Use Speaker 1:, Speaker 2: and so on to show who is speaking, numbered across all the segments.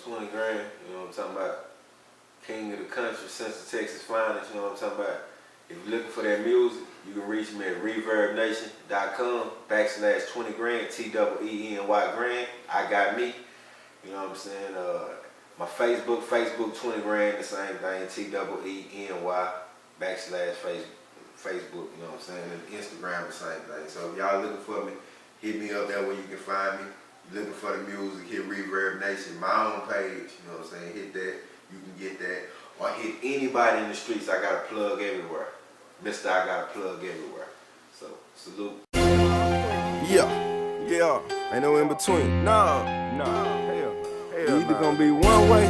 Speaker 1: 20 grand, you know what I'm talking about? King of the country, Central Texas finest, you know what I'm talking about? If you're looking for that music, you can reach me at reverbnation.com/20 grand, TEENY grand. I got me, you know what I'm saying? My Facebook 20 grand, the same thing, TEENY /Facebook, you know what I'm saying? And Instagram, the same thing. So if y'all looking for me, hit me up there where you can find me. Looking for the music, hit Reverb Nation, my own page, you know what I'm saying? Hit that, you can get that. Or hit anybody in the streets, I got a plug everywhere. Mister, I got a plug everywhere. So, salute.
Speaker 2: Yeah, ain't no in between. Hell. You either gonna be one way,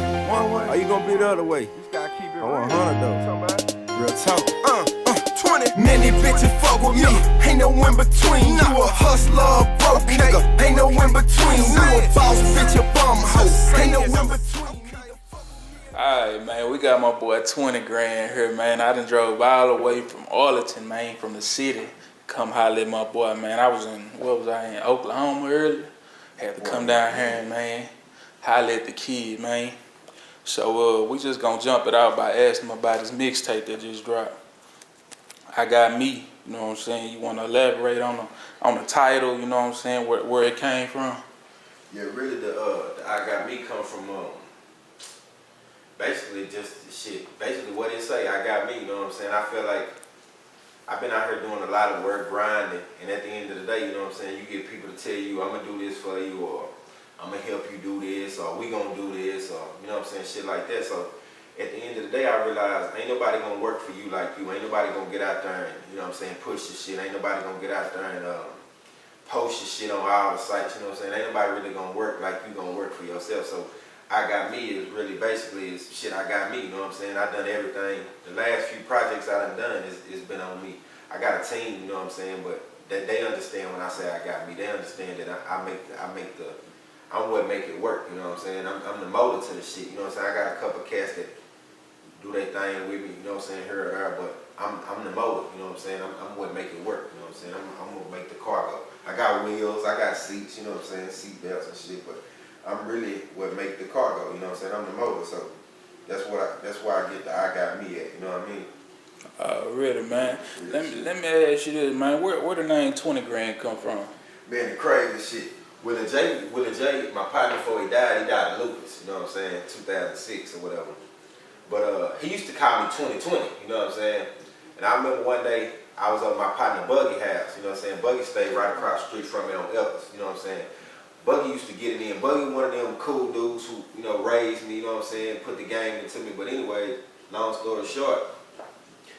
Speaker 2: or you gonna be the other way. You just gotta keep it 100 though. Real talk.
Speaker 3: 20 many bitches fuck with me. Ain't no in between. You a hustler, broke nigga. Ain't no in between. You a boss bitch, a bum hoe. Ain't no in between.
Speaker 4: Alright, man, we got my boy 20 grand here, man. I done drove all the way from Arlington, man, from the city. Come holler at my boy, man. I was in Oklahoma earlier. Had to come down here and, man, holler at the kid, man. So, we just gonna jump it out by asking him about his mixtape that just dropped. I Got Me, you know what I'm saying? You wanna elaborate on the title, you know what I'm saying, where it came from?
Speaker 1: Yeah, really the I Got Me come from basically just the shit. Basically what it say, I got me, you know what I'm saying? I feel like I've been out here doing a lot of work, grinding, and at the end of the day, you know what I'm saying, you get people to tell you, I'm gonna do this for you, or I'm gonna help you do this, or we gonna do this, or you know what I'm saying, shit like that. So at the end of the day, I realized ain't nobody gonna work for you like you. Ain't nobody gonna get out there and, you know what I'm saying, push your shit. Ain't nobody gonna get out there and post your shit on all the sites, you know what I'm saying? Ain't nobody really gonna work like you gonna work for yourself. So I Got Me is really basically is shit I got me, you know what I'm saying? I done everything. The last few projects I done it's been on me. I got a team, you know what I'm saying, but they understand when I say I got me. They understand that I'm what make it work, you know what I'm saying? I'm the motor to the shit, you know what I'm saying? I got a couple cats that do their thing with me, you know what I'm saying, here or there, but I'm the motor, you know what I'm saying? I'm what make it work, you know what I'm saying? I'm what make the car go. I got wheels, I got seats, you know what I'm saying, seat belts and shit, but I'm really what make the car go, you know what I'm saying? I'm the motor, so that's why I get the I Got Me at, you know what I mean?
Speaker 4: Really, man. Let me ask you this, man. Where the name 20 grand come from?
Speaker 1: Man, the crazy shit. Willie J, my partner before he died of lupus, you know what I'm saying, 2006 or whatever. But he used to call me 2020, you know what I'm saying? And I remember one day I was at my partner Buggy house, you know what I'm saying? Buggy stayed right across the street from me on Ellis, you know what I'm saying? Buggy used to get it in. Buggy one of them cool dudes who, you know, raised me, you know what I'm saying, put the game into me. But anyway, long story short,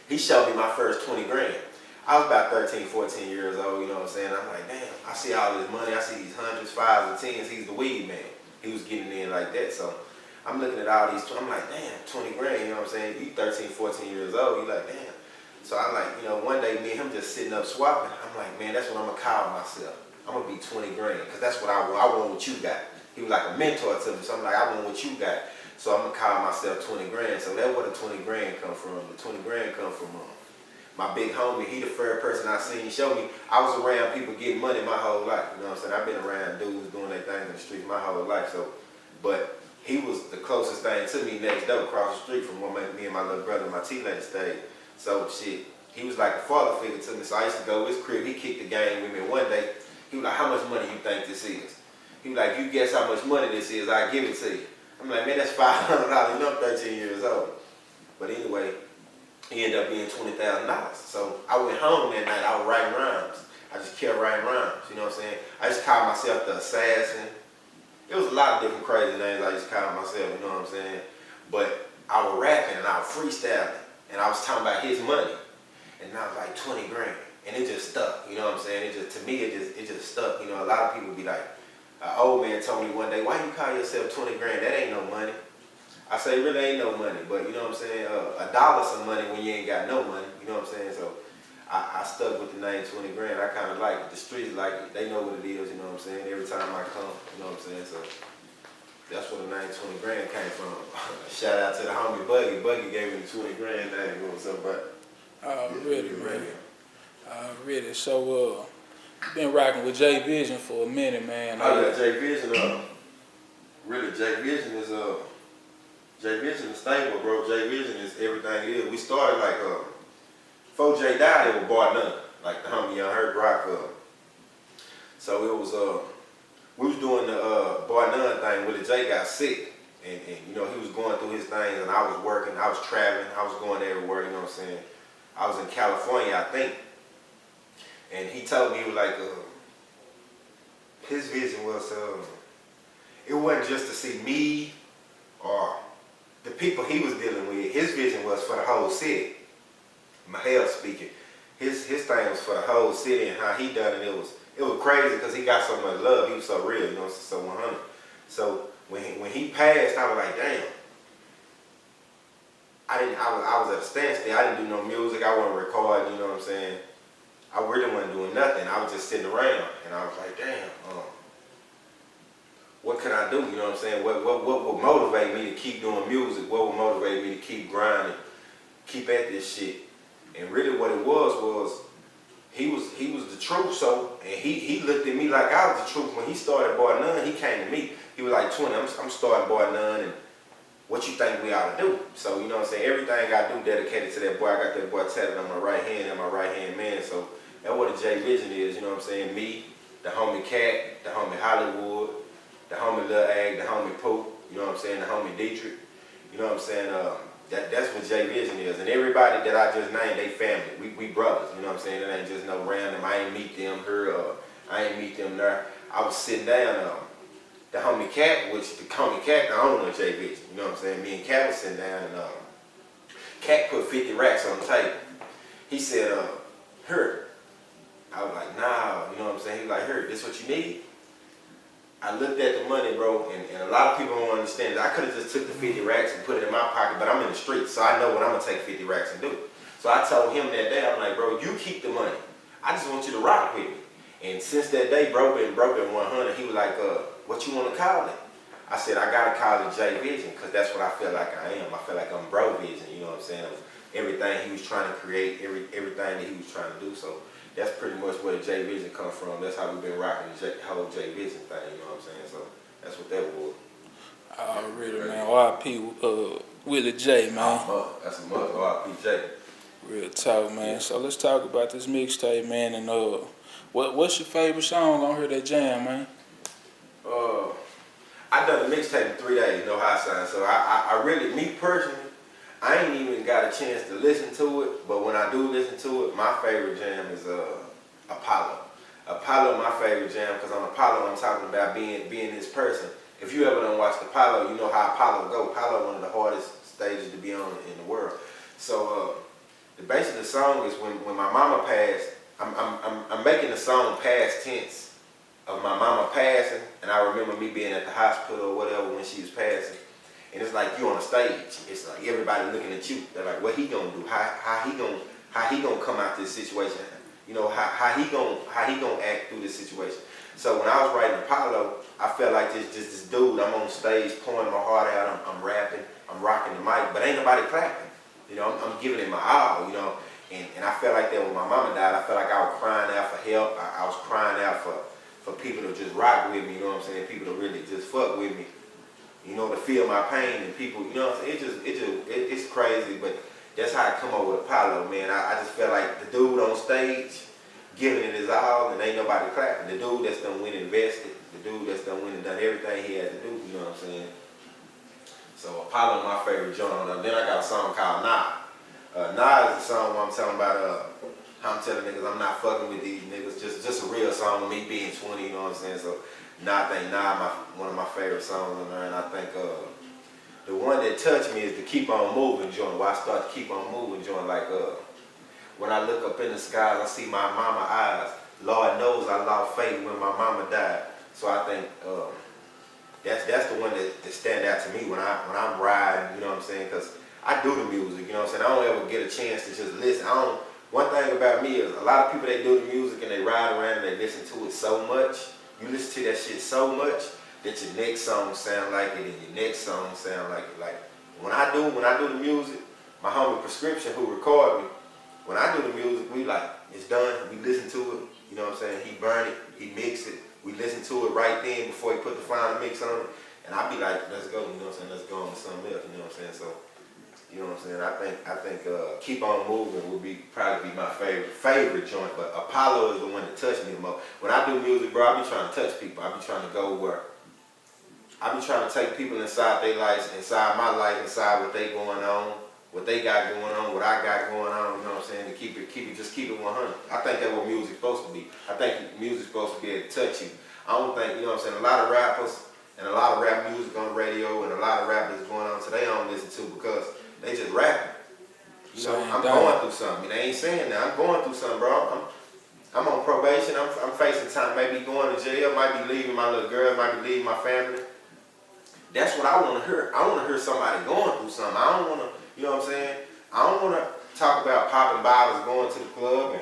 Speaker 1: he showed me my first 20 grand. I was about 13, 14 years old, you know what I'm saying? I'm like, damn, I see all this money. I see these hundreds, fives, and tens. He's the weed man. He was getting in like that. So I'm looking at all these, I'm like, damn, 20 grand, you know what I'm saying? You 13, 14 years old, you like, damn. So I'm like, you know, one day me and him just sitting up swapping. I'm like, man, that's what I'm going to call myself. I'm going to be 20 grand because that's what I want. I want what you got. He was like a mentor to me. So I'm like, I want what you got. So I'm going to call myself 20 grand. So that's where the 20 grand come from. The 20 grand come from my big homie. He the first person I seen show me. I was around people getting money my whole life. You know what I'm saying? I've been around dudes doing their things in the streets my whole life. So, but he was the closest thing to me next door across the street from where me and my little brother, my T-Lady stayed. So shit, he was like a father figure to me. So I used to go to his crib. He kicked the game with me. One day, he was like, how much money you think this is? He was like, you guess how much money this is, I give it to you. I'm like, man, that's $500. You know, I'm 13 years old. But anyway, he ended up being $20,000. So I went home that night, I was writing rhymes. I just kept writing rhymes, you know what I'm saying? I just called myself the assassin. It was a lot of different crazy names I just called myself, you know what I'm saying? But I was rapping and I was freestyling and I was talking about his money. And I was like 20 grand. And it just stuck, you know what I'm saying? To me, it just stuck. You know, a lot of people be like, an old man told me one day, why you call yourself 20 grand? That ain't no money. I say, it really ain't no money, but you know what I'm saying? $1 some money when you ain't got no money, you know what I'm saying? So I stuck with the name 20 grand. I kind of like it. The streets like it. They know what it is, you know what I'm saying? Every time I come, you know what I'm saying? So that's where the name 20 grand came from. Shout out to the homie Buggy. Buggy gave me the 20 grand thing or something.
Speaker 4: Really, man. Really. So, been rocking with J Vision for a minute, man.
Speaker 1: Oh yeah, J Vision. really J Vision is J Vision is stable, bro. J Vision is everything it is. We started like before J died, it was Bar None, like the homie Young Hurt Rock. So it was we was doing the Bar None thing when J got sick, and you know he was going through his things, and I was working, I was traveling, I was going everywhere. You know what I'm saying? I was in California, I think, and he told me he was like his vision was it wasn't just to see me or the people he was dealing with. His vision was for the whole city. Mahel speaking, his thing was for the whole city, and how he done it. It was crazy because he got so much love. He was so real, you know, so 100. So when he passed, I was like, damn. I was at a standstill. I didn't do no music. I wasn't recording. You know what I'm saying? I really wasn't doing nothing. I was just sitting around, and I was like, damn. What could I do? You know what I'm saying? What would motivate me to keep doing music? What would motivate me to keep grinding, keep at this shit? And really, what it was he was the truth. So, and he looked at me like I was the truth. When he started Bar None, he came to me. He was like, 20, I'm starting Bar None, and what you think we ought to do? So, you know what I'm saying? Everything I do dedicated to that boy. I got that boy tatted on my right hand and my right hand man. So that's what a J Vision is. You know what I'm saying? Me, the homie Cat, the homie Hollywood, the homie Lil Ag, the homie Poop. You know what I'm saying? The homie Dietrich. You know what I'm saying? That's what J Vision is. And everybody that I just named, they family. We brothers. You know what I'm saying? It ain't just no random. I ain't meet them here. I ain't meet them there. I was sitting down. The homie Cat, which the homie Cat, the owner of J Vision. You know what I'm saying? Me and Cat was sitting down, and Cat put 50 racks on the table. He said, here. I was like, nah. You know what I'm saying? He was like, here, this what you need? I looked at the money, bro, and a lot of people don't understand that I could have just took the 50 racks and put it in my pocket, but I'm in the streets, so I know what I'm gonna take 50 racks and do. So I told him that day, I'm like, bro, you keep the money. I just want you to rock with me. And since that day, bro been 100. He was like, what you want to call it? I said, I gotta call it J Vision, because that's what I feel like I am. I feel like I'm Bro Vision, you know what I'm saying? Everything he was trying to create, everything that he was trying to do. So that's pretty much where the J Vision come from. That's how we've been rocking the whole J Vision thing, you know what I'm saying? So that's what that was.
Speaker 4: Already, man. R.I.P. Willie J, man.
Speaker 1: That's a mother, R.I.P. J.
Speaker 4: Real talk, man. So let's talk about this mixtape, man. And what's your favorite song on here that jam, man?
Speaker 1: I done the mixtape in 3 days, you know how I sound. So I really, me personally, I ain't even got a chance to listen to it, but when I do listen to it, my favorite jam is Apollo. Apollo, my favorite jam, because on Apollo, I'm talking about being this person. If you ever done watched Apollo, you know how Apollo go. Apollo, one of the hardest stages to be on in the world. So the base of the song is when my mama passed. I'm making the song past tense of my mama passing, and I remember me being at the hospital or whatever when she was passing. And it's like you on a stage. It's like everybody looking at you. They're like, what he gonna do? How he gonna come out this situation? You know, how he gonna act through this situation? So when I was writing Apollo, I felt like this dude. I'm on stage pouring my heart out. I'm rapping. I'm rocking the mic, but ain't nobody clapping. You know, I'm giving it my all. You know, and I felt like that when my mama died. I felt like I was crying out for help. I was crying out for people to just rock with me. You know what I'm saying? People to really just fuck with me. You know, to feel my pain, and people, you know what I'm saying? It's crazy, but that's how I come up with Apollo, man. I just felt like the dude on stage giving it his all, and ain't nobody clapping. The dude that's done went and invested, the dude that's done went and done everything he had to do, you know what I'm saying? So Apollo, my favorite genre. Then I got a song called Nah. Nah is the song where I'm telling about, I'm telling niggas I'm not fucking with these niggas. Just a real song of me being 20, you know what I'm saying? So Nah, I think Nah, one of my favorite songs on there, and I think the one that touched me is the Keep On Moving joint, where I start to keep on moving joint, like when I look up in the skies, I see my mama eyes. Lord knows I lost faith when my mama died. So I think that's the one that stand out to me when I'm riding, you know what I'm saying? Because I do the music, you know what I'm saying? I don't ever get a chance to just listen. One thing about me is a lot of people, they do the music and they ride around and they listen to it so much. You listen to that shit so much that your next song sound like it and your next song sound like it. Like when I do the music, my homie Prescription who record me, when I do the music, we like, it's done, we listen to it, you know what I'm saying? He burn it, he mix it, we listen to it right then before he put the final mix on it. And I be like, let's go, you know what I'm saying? Let's go on to something else, you know what I'm saying? So, you know what I'm saying? I think Keep On Moving would probably be my favorite joint, but Apollo is the one that touched me the most. When I do music, bro, I be trying to touch people. I be trying to go where I be trying to take people inside their lives, inside my life, inside what they going on, what they got going on, what I got going on, you know what I'm saying? To keep it 100. I think that's what music's supposed to be. I think music's supposed to be able to touch you. I don't think, you know what I'm saying, a lot of rappers and a lot of rap music on the radio and a lot of rap that's going on today I don't listen to because they just rapping. You know, I'm going through something. They ain't saying that. I'm going through something, bro. I'm on probation. I'm facing time. Maybe going to jail. Might be leaving my little girl. Might be leaving my family. That's what I want to hear. I want to hear somebody going through something. I don't want to, you know what I'm saying? I don't want to talk about popping bottles, going to the club,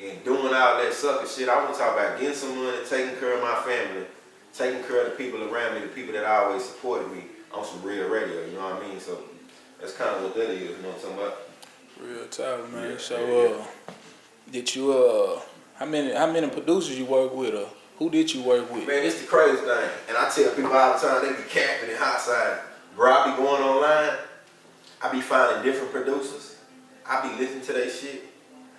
Speaker 1: and doing all that sucker shit. I want to talk about getting some money, taking care of my family, taking care of the people around me, the people that always supported me on some real radio, you know what I mean? So that's kind of what that is, you know what I'm talking about?
Speaker 4: Real talk, man.
Speaker 1: Yeah,
Speaker 4: So, did you, how many producers you work with, or who did you work with?
Speaker 1: Man, it's the crazy thing. And I tell people all the time, they be capping and hot side. Bro, I be going online, I be finding different producers. I be listening to that shit.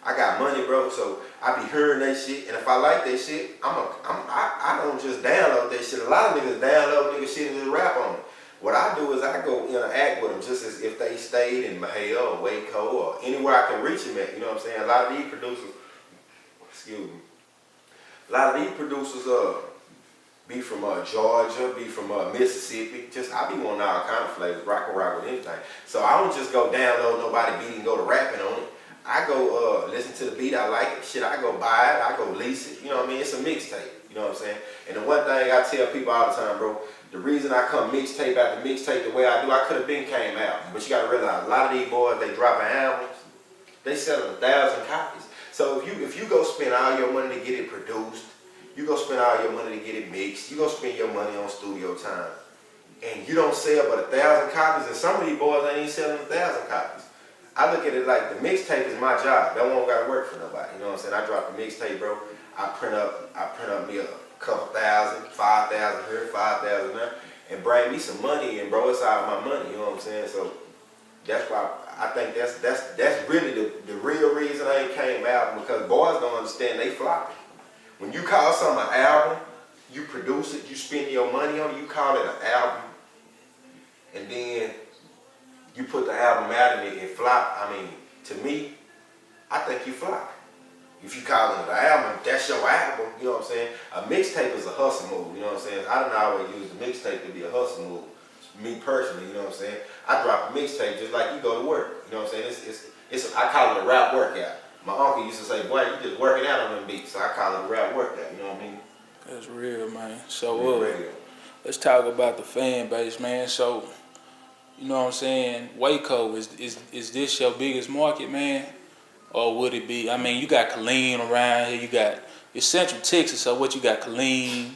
Speaker 1: I got money, bro, so I be hearing that shit. And if I like that shit, I don't just download that shit. A lot of niggas download nigga shit and just rap on it. What I do is I go interact with them just as if they stayed in Mahale or Waco or anywhere I can reach them at. You know what I'm saying? A lot of these producers, a lot of these producers be from Georgia, be from Mississippi. Just I be wanting all kind of flavors. Rock with anything. So I don't just go download nobody beat and go to rapping on it. I go listen to the beat, I like it. Shit, I go buy it, I go lease it. You know what I mean? It's a mixtape. You know what I'm saying? And the one thing I tell people all the time, bro, the reason I come mixtape after mixtape the way I do, I could have been came out. But you gotta realize, a lot of these boys, they dropping albums, they selling 1,000 copies. So if you go spend all your money to get it produced, you go spend all your money to get it mixed, you go spend your money on studio time, and you don't sell but 1,000 copies, and some of these boys ain't even selling 1,000 copies. I look at it like the mixtape is my job. That won't gotta work for nobody. You know what I'm saying? I drop the mixtape, bro. I print up me a couple thousand, 5,000 here, 5,000 there, and bring me some money in, bro. It's all my money. You know what I'm saying? So that's why I think that's really the real reason I ain't came out, because boys don't understand they flopping. When you call something an album, you produce it, you spend your money on it, you call it an album, and then you put the album out and it flop. I mean, to me, I think you flop. If you call it an album, that's your album, you know what I'm saying? A mixtape is a hustle move, you know what I'm saying? I don't always use the mixtape to be a hustle move. Me personally, you know what I'm saying? I drop a mixtape just like you go to work, you know what I'm saying? I call it a rap workout. My uncle used to say, boy, you just working out on them beats, so I call it a rap workout, you know what I mean?
Speaker 4: That's real, man. So, let's talk about the fan base, man. So, you know what I'm saying? Waco, is this your biggest market, man? Or would it be? I mean, you got Killeen around here. It's Central Texas. So what you got, Killeen?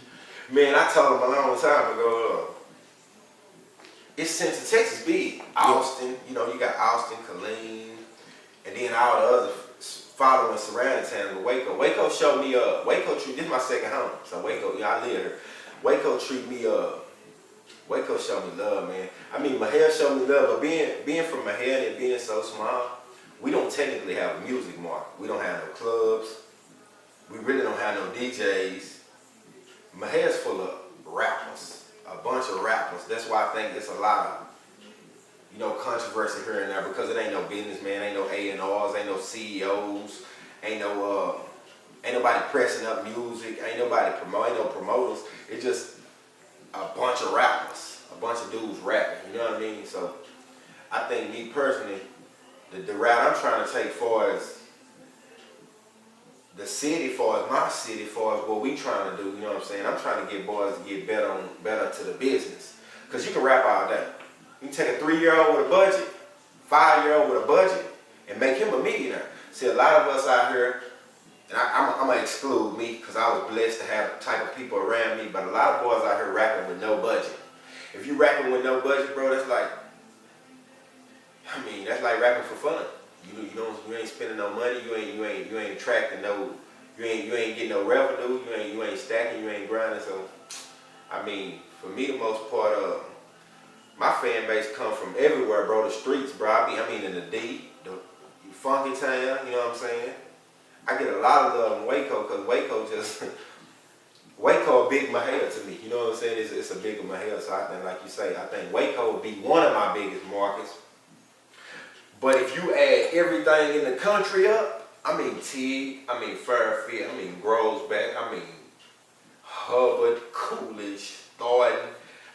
Speaker 1: Man, I told him a long time ago. It's Central Texas big. Austin, you know, you got Austin, Killeen, and then all the other following surrounding towns with Waco. Waco showed me this is my second home. So Waco, I live here. Waco treat me Waco showed me love, man. I mean, Mahale showed me love, but being from Mahale and being so small, we don't technically have a music market. We don't have no clubs. We really don't have no DJs. Mahale's full of rappers, a bunch of rappers. That's why I think it's a lot of, you know, controversy here and there, because it ain't no businessman, ain't no A&Rs, ain't no CEOs, ain't nobody pressing up music, ain't no promoters. It's just a bunch of rappers, a bunch of dudes rapping, you know what I mean? So I think me personally, the route I'm trying to take for as the city, for as my city, for as what we trying to do, you know what I'm saying? I'm trying to get boys to get better to the business. Because you can rap all day. You can take a 3-year-old with a budget, 5-year-old with a budget, and make him a millionaire. See, a lot of us out here, and I'm going to exclude me because I was blessed to have the type of people around me, but a lot of boys out here rapping with no budget. If you rapping with no budget, bro, that's like rapping for fun. You ain't spending no money, you ain't attracting you ain't getting no revenue, you ain't stacking, you ain't grinding. So I mean, for me the most part, my fan base come from everywhere, bro. The streets, bro. I mean in the D, the funky town, you know what I'm saying? I get a lot of love in Waco because Waco just Waco a big Mahale to me. You know what I'm saying? It's a bigger Mahale. So I think, like you say, I think Waco would be one of my biggest markets. But if you add everything in the country up, I mean Tig, I mean Fairfield, I mean Grosbeck, I mean Hubbard, Coolidge, Thornton,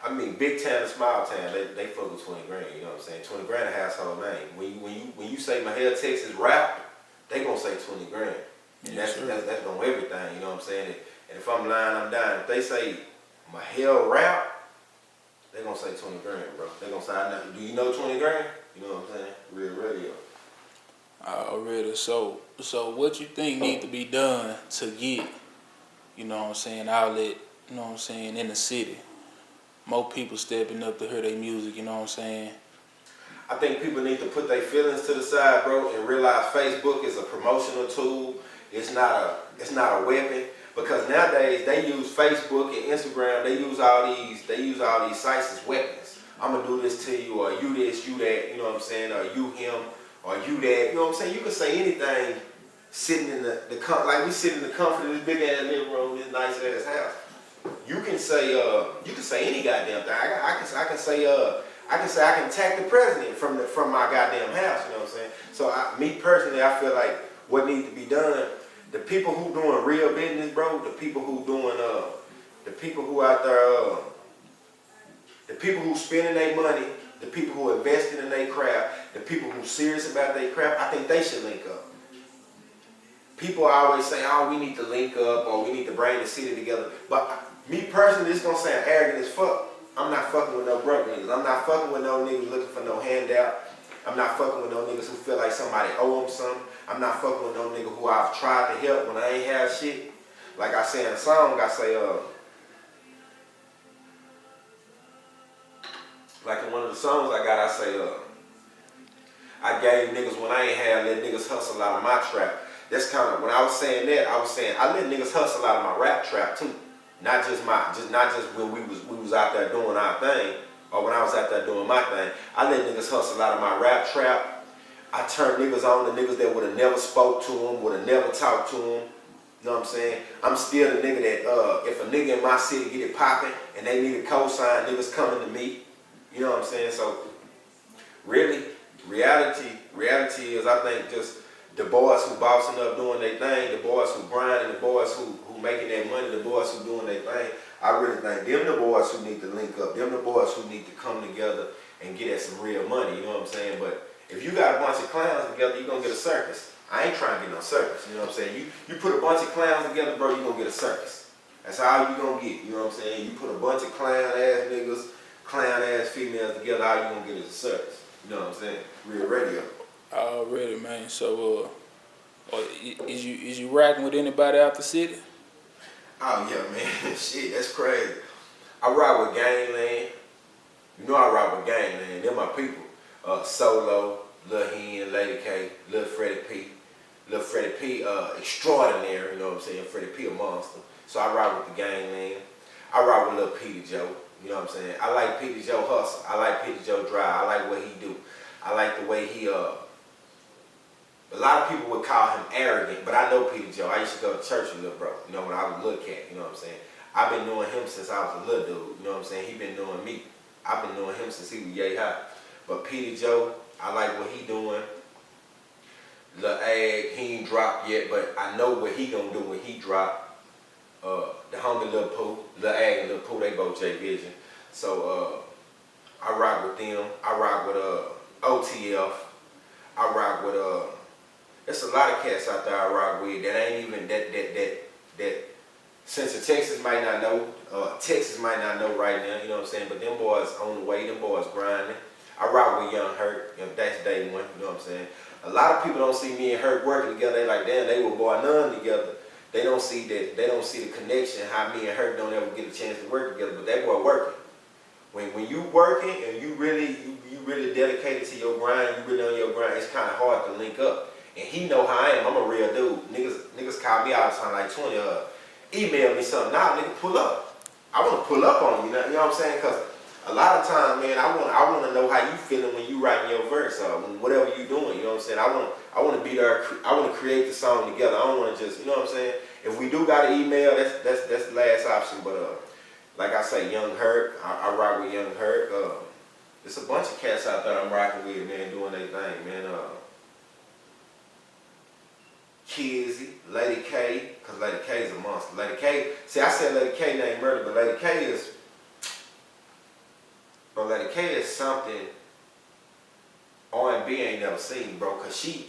Speaker 1: I mean big town and small town, they fuck with 20 grand, you know what I'm saying? 20 grand a household name. When you say Mahale, Texas rap, they gonna say 20 grand. And
Speaker 4: Yes,
Speaker 1: that's gonna everything, you know what I'm saying? And if I'm lying, I'm dying. If they say Mahale rap, they gonna say 20 grand, bro. They gonna say, do you know 20 grand? You know what I'm saying? Real radio.
Speaker 4: Already. So what you think need to be done to get, you know what I'm saying, outlet, you know what I'm saying, in the city? More people stepping up to hear their music, you know what I'm saying?
Speaker 1: I think people need to put their feelings to the side, bro, and realize Facebook is a promotional tool. It's not a weapon. Because nowadays they use Facebook and Instagram, they use all these sites as weapons. I'm gonna do this to you, or you this, you that, you know what I'm saying, or you him, or you that, you know what I'm saying? You can say anything sitting in like we sit in the comfort of this big ass living room, this nice ass house. You can say any goddamn thing. I can say I can attack the president from my goddamn house, you know what I'm saying? So me personally, I feel like what needs to be done, the people who doing real business, bro, the people who doing the people who out there the people who spending their money, the people who investing in their craft, the people who serious about their craft, I think they should link up. People always say, oh, we need to link up or we need to bring the city together. But me personally, it's gonna sound arrogant as fuck. I'm not fucking with no broke niggas. I'm not fucking with no niggas looking for no handout. I'm not fucking with no niggas who feel like somebody owe them something. I'm not fucking with no nigga who I've tried to help when I ain't have shit. Like I say in a song, I say, like in one of the songs I got, I say, I gave niggas when I ain't have, let niggas hustle out of my trap. That's kind of, when I was saying that, I was saying I let niggas hustle out of my rap trap too. Not just when we was out there doing our thing, or when I was out there doing my thing. I let niggas hustle out of my rap trap. I turned niggas on to niggas that would have never spoke to them, would have never talked to them. You know what I'm saying? I'm still the nigga that if a nigga in my city get it popping and they need a cosign, niggas coming to me. You know what I'm saying? So really, reality is, I think, just the boys who bossing up doing their thing, the boys who grinding, the boys who making their money, the boys who doing their thing. I really think them the boys who need to link up, them the boys who need to come together and get at some real money, you know what I'm saying? But if you got a bunch of clowns together, you're gonna get a circus. I ain't trying to get no circus, you know what I'm saying? You put a bunch of clowns together, bro, you're gonna get a circus. That's all you gonna get, you know what I'm saying? You put a bunch of clown ass niggas, clown ass females together, all you gonna get is a circus. You know what I'm saying? Real radio.
Speaker 4: Already, man. So, is you rocking with anybody out the city?
Speaker 1: Oh yeah, man. Shit, that's crazy. I rock with Gangland. You know I rock with Gangland. They're my people. Solo, Lil Hen, Lady K, Lil Freddie P. Lil Freddie P, extraordinary, you know what I'm saying? Freddie P a monster. So I rock with the Gangland. I rock with Lil Peter Joe. You know what I'm saying? I like Peter Joe hustle. I like Peter Joe drive. I like what he do. I like the way he a lot of people would call him arrogant, but I know Peter Joe. I used to go to church with Lil Bro, you know, when I was a little cat, you know what I'm saying? I've been knowing him since I was a little dude, you know what I'm saying? He been knowing me. I've been knowing him since he was yay high. But Peter Joe, I like what he doing. Lil Ag, he ain't dropped yet, but I know what he gonna do when he drop. The homie Lil Pooh, Lil Ag and Lil Pooh, they both J Vision. So I rock with them. I rock with OTF. I rock with there's a lot of cats out there I rock with that ain't even that Central Texas might not know, Texas might not know right now, you know what I'm saying? But them boys on the way, them boys grinding. I rock with Young Hurt, you know, that's day one, you know what I'm saying? A lot of people don't see me and Hurt working together. They like, damn, they were boy none together. They don't see the connection, how me and Hurt don't ever get a chance to work together, but they were working. When you working and you really dedicated to your grind, you really on your grind, it's kind of hard to link up. And he know how I am. I'm a real dude. Niggas call me all the time like 20, email me something. Nah, nigga, pull up. I want to pull up on you. You know what I'm saying? Because a lot of times, man, I want to know how you feeling when you writing your verse or whatever you doing. You know what I'm saying? I want to be there. I want to create the song together. I don't want to just, you know what I'm saying? If we do got an email, that's the last option. But like I say, Young Herc, I rock with Young Herc. There's a bunch of cats out there I'm rocking with, man, doing their thing, man. Kizzy, Lady K, because Lady K is a monster. Lady K, see, I said Lady K named Murder, but Lady K is, something R&B ain't never seen, bro. Cause you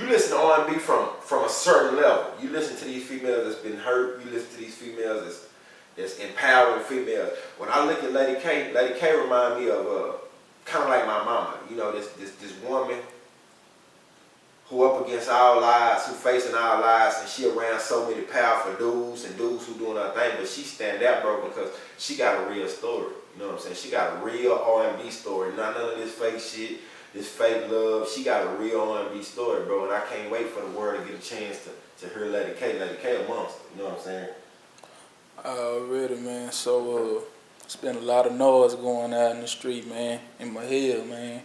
Speaker 1: listen to R&B from a certain level. You listen to these females that's been hurt. You listen to these females that's empowering females. When I look at Lady K remind me of kind of like my mama. You know, this woman who up against all odds, who facing all odds, and she around so many powerful dudes and dudes who doing her thing, but she stand out, bro, because she got a real story. You know what I'm saying? She got a real R&B story, not none of this fake shit, this fake love. She got a real R&B story, bro, and I can't wait for the world to get a chance to hear Lady K. Lady K a monster, you know what I'm saying?
Speaker 4: Already, man. So, it's been a lot of noise going out in the street, man, in my head, man.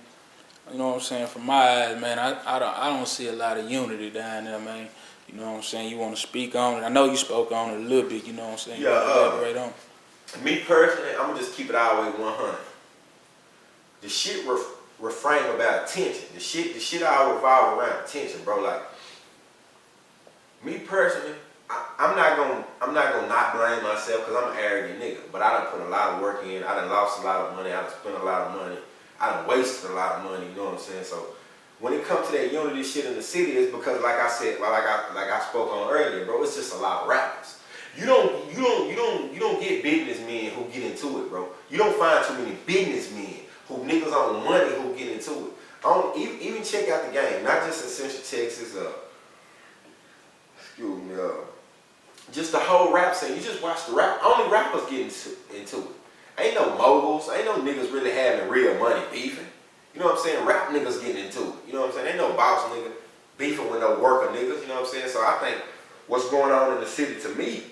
Speaker 4: You know what I'm saying? From my eyes, man, I don't see a lot of unity down there, man. You know what I'm saying? You want to speak on it? I know you spoke on it a little bit, you know what I'm saying?
Speaker 1: Yeah,
Speaker 4: elaborate on it.
Speaker 1: Me personally, I'm going to just keep it all the way 100. The shit refrain about attention. The shit all revolve around attention, bro. Like, me personally, I'm not gonna not blame myself because I'm an arrogant nigga. But I done put a lot of work in. I done lost a lot of money. I done spent a lot of money. I done wasted a lot of money. You know what I'm saying? So when it comes to that unity shit in the city, it's because, like I said, like I spoke on earlier, bro. It's just a lot of rappers. You don't get businessmen who get into it, bro. You don't find too many businessmen who niggas on money who get into it. Even check out the game, not just in Central Texas. Excuse me. Just the whole rap scene. You just watch the rap. Only rappers get into it. Ain't no moguls. Ain't no niggas really having real money beefing. You know what I'm saying? Rap niggas getting into it. You know what I'm saying? Ain't no boss nigga beefing with no worker niggas. You know what I'm saying? So I think what's going on in the city to me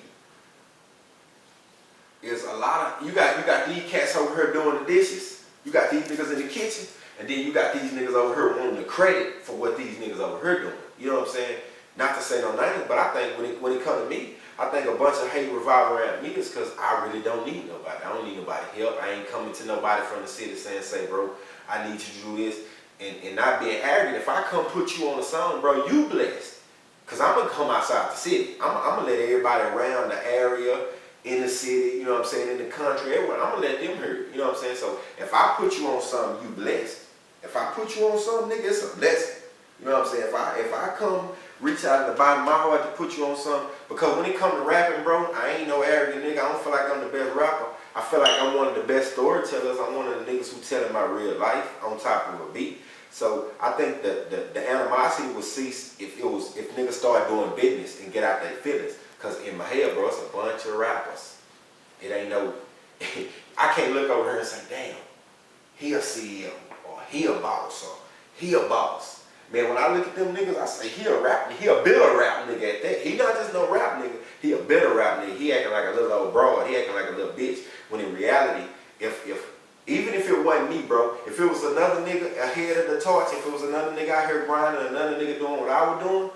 Speaker 1: is a lot of, you got these cats over here doing the dishes. You got these niggas in the kitchen. And then you got these niggas over here wanting the credit for what these niggas over here doing. You know what I'm saying? Not to say no names, but I think when it comes to me, I think a bunch of hate revolve around me is because I really don't need nobody. I don't need nobody help. I ain't coming to nobody from the city saying, say, bro, I need you to do this. And not being arrogant. If I come put you on the song, bro, you blessed. Because I'm going to come outside the city. I'm going to let everybody around the area, in the city, you know what I'm saying, in the country, everywhere, I'm going to let them hear it. You know what I'm saying? So if I put you on something, you blessed. If I put you on something, nigga, it's a blessing. You know what I'm saying? If I come reach out in the bottom of my heart to put you on something, because when it comes to rapping, bro, I ain't no arrogant nigga. I don't feel like I'm the best rapper. I feel like I'm one of the best storytellers. I'm one of the niggas who telling my real life on top of a beat. So I think the animosity would cease if niggas start doing business and get out their feelings. Cause in my head, bro, it's a bunch of rappers. It ain't no, I can't look over here and say, damn, he a CEO, or he a boss, or he a boss. Man, when I look at them niggas, I say, he a rap, he a better rap nigga at that. He not just no rap nigga, he a better rap nigga. He acting like a little old broad, he acting like a little bitch. When in reality, even if it wasn't me, bro, if it was another nigga ahead of the torch, if it was another nigga out here grinding, another nigga doing what I was doing,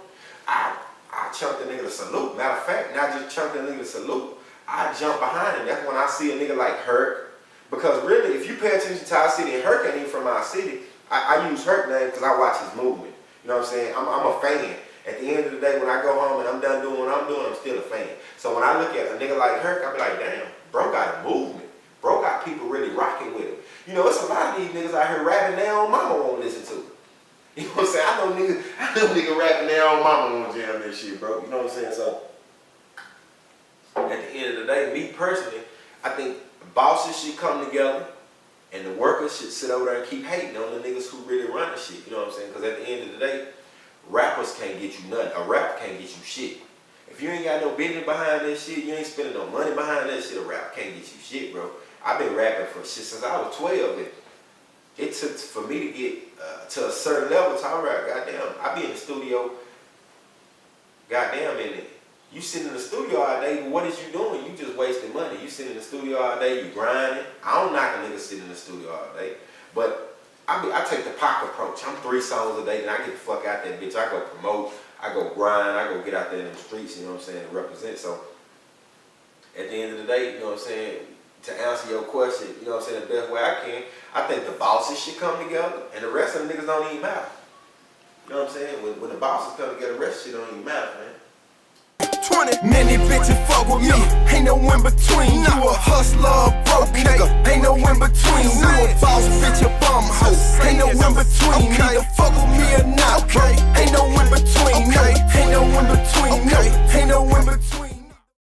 Speaker 1: I chunk the nigga to salute. Matter of fact, not just chunk the nigga to salute, I jump behind him. That's when I see a nigga like Herc. Because really, if you pay attention to our city, and Herc ain't even from our city, I use Herc name because I watch his movement. You know what I'm saying? I'm a fan. At the end of the day, when I go home and I'm done doing what I'm doing, I'm still a fan. So when I look at a nigga like Herc, I be like, damn, bro got a movement. Bro got people really rocking with him. You know, it's a lot of these niggas out here rapping their own mama won't listen to. You know what I'm saying? I know nigga rapping their own mama won't jam that shit, bro. You know what I'm saying? So at the end of the day, me personally, I think bosses should come together and the workers should sit over there and keep hating on the niggas who really run the shit. You know what I'm saying? Because at the end of the day, rappers can't get you nothing. A rap can't get you shit. If you ain't got no business behind that shit, you ain't spending no money behind that shit, a rap can't get you shit, bro. I've been rapping for shit since I was 12. it took for me to get to a certain level. To alright, goddamn, I be in the studio. Goddamn, in it. You sit in the studio all day. What is you doing? You just wasting money. You sit in the studio all day. You grinding. I don't knock a nigga sitting in the studio all day, but I take the Pac approach. I'm 3 songs a day, and I get the fuck out that bitch. I go promote. I go grind. I go get out there in the streets. You know what I'm saying? And represent. So at the end of the day, you know what I'm saying. To answer your question, you know what I'm saying, the best way I can, I think the bosses should come together, and the rest of the niggas don't even matter. You know what I'm saying? When the bosses come together, the rest of shit don't even matter, man.
Speaker 3: 20 many bitches fuck with me, ain't no in between. You a hustler,